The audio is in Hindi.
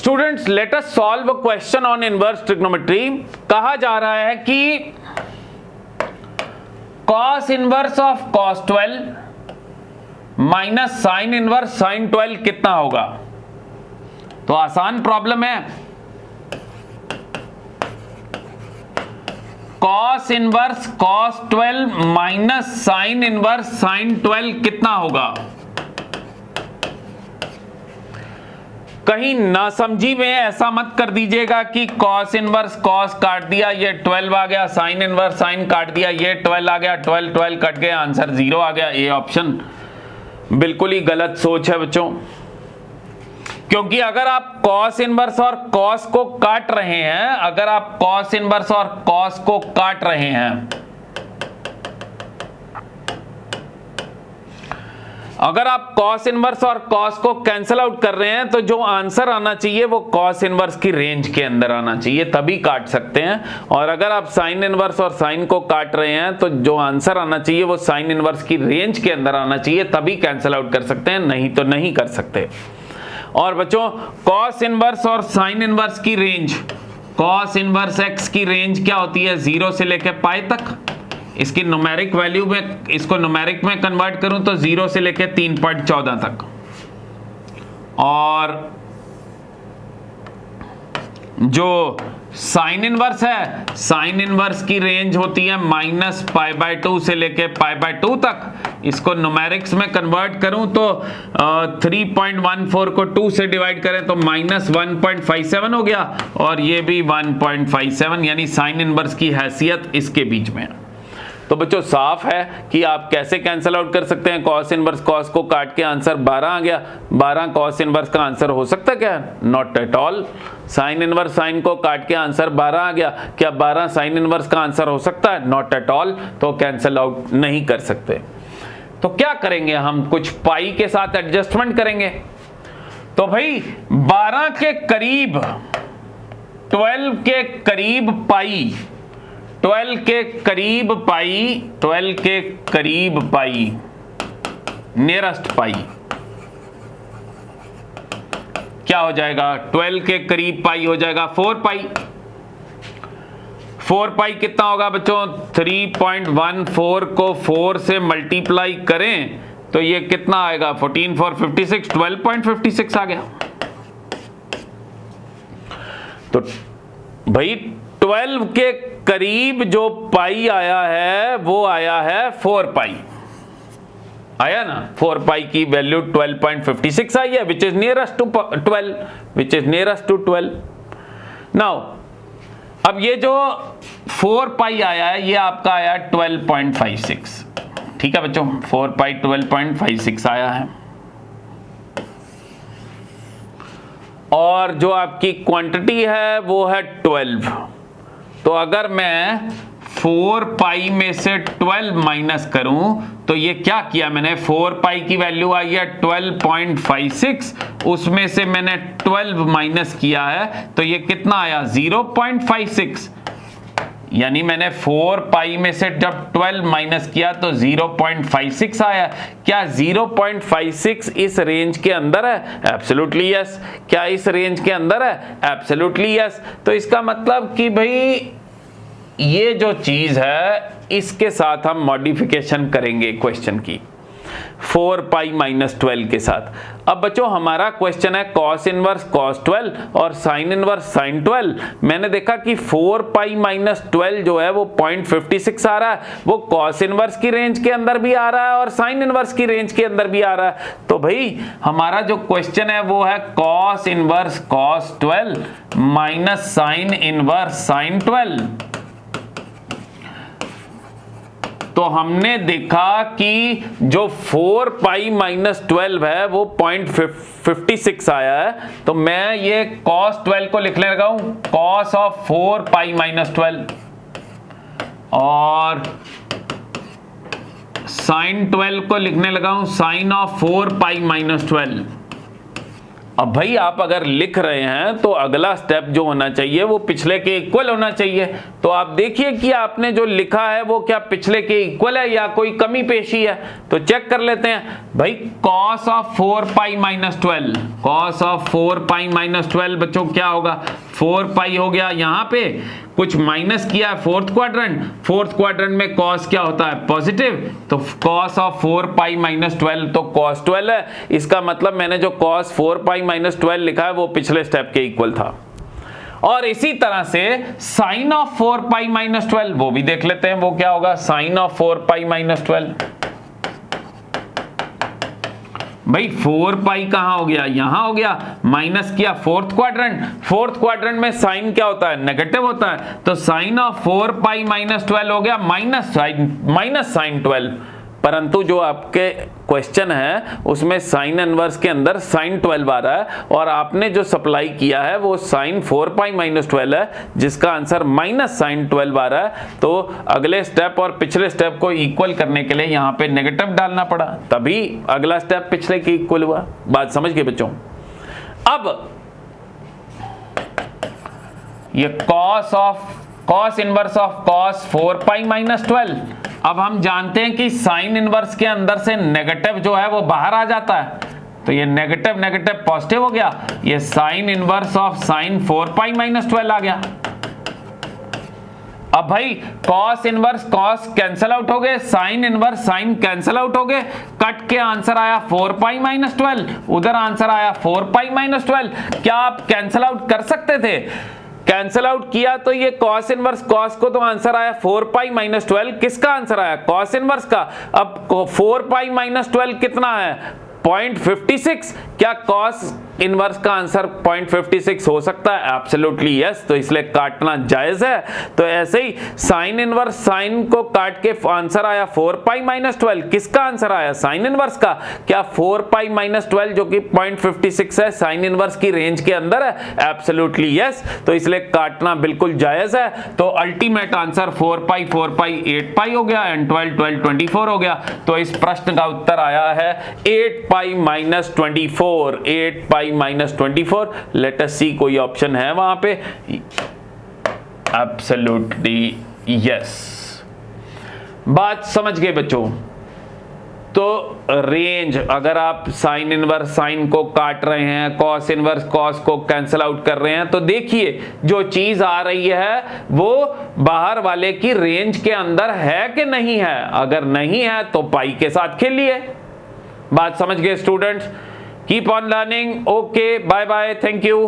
Students let us solve a question on inverse trigonometry. कहा जा रहा है कि cos inverse of cos 12 minus sine inverse sine 12 कितना होगा। तो आसान प्रॉब्लम है। cos inverse cos 12 minus sine inverse sine 12 कितना होगा। कहीं ना समझी में ऐसा मत कर दीजिएगा कि cos इनवर्स cos काट दिया ये 12 आ गया, साइन इनवर्स साइन काट दिया ये 12 आ गया, 12 12 कट गया, आंसर 0 आ गया। ये ऑप्शन बिल्कुल ही गलत सोच है बच्चों, क्योंकि अगर आप cos इनवर्स और cos को काट रहे हैं, अगर आप cos इनवर्स और cos को काट रहे हैं, अगर आप cos इनवर्स और cos को कैंसिल आउट कर रहे हैं तो जो आंसर आना चाहिए वो cos इनवर्स की रेंज के अंदर आना चाहिए, तभी काट सकते हैं। और अगर आप साइन इनवर्स और साइन को काट रहे हैं तो जो आंसर आना चाहिए वो साइन इनवर्स की रेंज के अंदर आना चाहिए, तभी कैंसिल आउट कर सकते हैं, नहीं तो नहीं कर सकते। और बच्चों cos इनवर्स और साइन इनवर्स की रेंज, cos इनवर्स x की रेंज क्या होती है, 0 से लेकर पाई तक। इसकी न्यूमेरिक वैल्यू में, इसको न्यूमेरिक में कन्वर्ट करूं तो 0 से लेकर 3.14 तक। और जो साइन इनवर्स है, साइन इनवर्स की रेंज होती है -π/2 से लेके π/2 तक। इसको न्यूमेरिक्स में कन्वर्ट करूं तो 3.14 को 2 से डिवाइड करें तो -1.57 हो गया, और ये भी 1.57, यानी साइन इनवर्स की हैसियत इसके बीच में। तो बच्चों साफ है कि आप कैसे कैंसिल आउट कर सकते हैं। cos इनवर्स cos को काट के आंसर 12 आ गया, 12 cos इनवर्स का आंसर हो सकता है क्या, not at all. Sine inverse sine को काट के आंसर 12 आ गया, क्या 12 साइन इनवर्स का आंसर हो सकता है, नॉट एट ऑल। तो कैंसिल आउट नहीं कर सकते। तो क्या करेंगे हम, कुछ पाई के साथ एडजस्टमेंट करेंगे। तो भाई 12 के करीब, 12 के करीब पाई, 12 के करीब पाई, 12 के करीब पाई, नियरेस्ट पाई क्या हो जाएगा, 12 के करीब पाई हो जाएगा 4 पाई। 4 पाई कितना होगा बच्चों, 3.14 को 4 से मल्टीप्लाई करें तो ये कितना आएगा, 14 4 56, 12.56 आ गया। तो भाई 12 के करीब जो पाई आया है वो आया है 4 पाई, आया ना। 4 पाई की वैल्यू 12.56 आई है, which is nearest to 12, which is nearest to 12। Now अब ये जो 4 पाई आया है ये आपका आया 12.56, ठीक है बच्चों, 4 पाई 12.56 आया है। और जो आपकी क्वांटिटी है वो है 12। तो अगर मैं 4 पाई में से 12 माइनस करूं तो ये क्या किया मैंने, 4 पाई की वैल्यू आई है 12.56, उसमें से मैंने 12 माइनस किया है तो ये कितना आया 0.56, यानी मैंने 4 पाई में से जब 12 माइनस किया तो 0.56 आया। क्या 0.56 इस रेंज के अंदर है, एब्सोल्युटली यस। क्या इस रेंज के अंदर है, एब्सोल्युटली यस। तो इसका मतलब कि भाई ये जो चीज है इसके साथ हम मॉडिफिकेशन करेंगे क्वेश्चन की, 4 पाई माइनस 12 के साथ। अब बच्चों हमारा क्वेश्चन है cos इनवर्स cos 12 और sin इनवर्स sin 12। मैंने देखा कि 4 पाई माइनस 12 जो है वो 0.56 आ रहा है, वो cos इनवर्स की रेंज के अंदर भी आ रहा है और sin इनवर्स की रेंज के अंदर भी आ रहा है। तो भाई हमारा जो क्वेश्चन है वो है cos inverse cos 12 minus sin inverse sin 12। तो हमने देखा कि जो 4 पाई माइनस 12 है वो 0.56 आया है, तो मैं ये cos 12 को लिखने लगा हूं cos ऑफ 4 पाई माइनस 12 और sin 12 को लिखने लगा हूं sin ऑफ 4 पाई माइनस 12। अब भाई आप अगर लिख रहे हैं तो अगला स्टेप जो होना चाहिए वो पिछले के इक्वल होना चाहिए। तो आप देखिए कि आपने जो लिखा है वो क्या पिछले के इक्वल है या कोई कमी पेशी है, तो चेक कर लेते हैं। भाई cos of 4 pi minus 12, cos of 4 pi minus 12 बच्चों क्या होगा, 4 पाई हो गया, यहां पे कुछ माइनस किया है फोर्थ क्वाड्रेंट में cos क्या होता है, पॉजिटिव, तो cos ऑफ 4 पाई माइनस 12 तो cos 12 है। इसका मतलब मैंने जो cos 4 पाई माइनस 12 लिखा है वो पिछले स्टेप के इक्वल था। और इसी तरह से साइन ऑफ 4 पाई माइनस 12 वो भी देख लेते हैं, वो क्या होगा, साइन ऑफ 4 पाई माइनस 12। भाई 4 पाई कहां हो गया, यहां हो गया, माइनस किया फोर्थ क्वाड्रेंट में साइन क्या होता है, नेगेटिव होता है, तो साइन ऑफ 4 पाई माइनस 12 हो गया माइनस साइन 12। परंतु जो आपके क्वेश्चन है उसमें साइन इनवर्स के अंदर साइन 12 आ रहा है और आपने जो सप्लाई किया है वो साइन 4 पाई माइनस 12 है जिसका आंसर माइनस साइन 12 आ रहा है। तो अगले स्टेप और पिछले स्टेप को इक्वल करने के लिए यहाँ पे नेगेटिव डालना पड़ा, तभी अगला स्टेप पिछले के इक्वल हुआ। बात समझ गए बच्चों। अब ये cos inverse of cos 4 pi minus 12, अब हम जानते हैं कि साइन इनवर्स के अंदर से नेगेटिव जो है वो बाहर आ जाता है, तो ये नेगेटिव पॉजिटिव हो गया, ये sine inverse of sine 4 pi minus 12 आ गया। अब भाई cos inverse cos cancel out हो गए, sine inverse sine cancel out हो गए, कट के आंसर आया 4 पाई माइनस 12, उधर आंसर आया 4 पाई माइनस 12। क्या आप कैंसल आउट कर सकते थे, कैंसल आउट किया तो ये cos इनवर्स cos को तो आंसर आया 4 पाई माइनस 12, किसका आंसर आया, cos इनवर्स का। अब 4 पाई माइनस 12 कितना है, 0.56, क्या cos इनवर्स का आंसर 0.56 हो सकता है, एब्सोल्युटली यस, तो इसलिए काटना जायज है। तो ऐसे ही साइन इनवर्स साइन को काट के आंसर आया 4 पाई माइनस 12, किसका आंसर आया, साइन इनवर्स का। क्या 4 पाई माइनस 12 जो कि 0.56 है साइन इनवर्स की रेंज के अंदर है, एब्सोल्युटली यस, तो इसलिए काटना बिल्कुल जायज है। तो अल्टीमेट आंसर 4 पाई 8 पाई हो गया एंड 12 24 हो गया। तो इस प्रश्न का उत्तर आया है 8 pi minus 24, 8 pi minus 24। Let us see कोई ऑप्शन है वहां पे, एब्सोल्युटली यस। बात समझ गए बच्चों। तो रेंज अगर आप साइन इनवर्स साइन को काट रहे हैं, कॉस इनवर्स कॉस को कैंसिल आउट कर रहे हैं, तो देखिए जो चीज आ रही है वो बाहर वाले की रेंज के अंदर है कि नहीं है। अगर नहीं है तो पाई के साथ खेलिए। बात समझ गए students. Keep on learning. Okay, bye bye, thank you.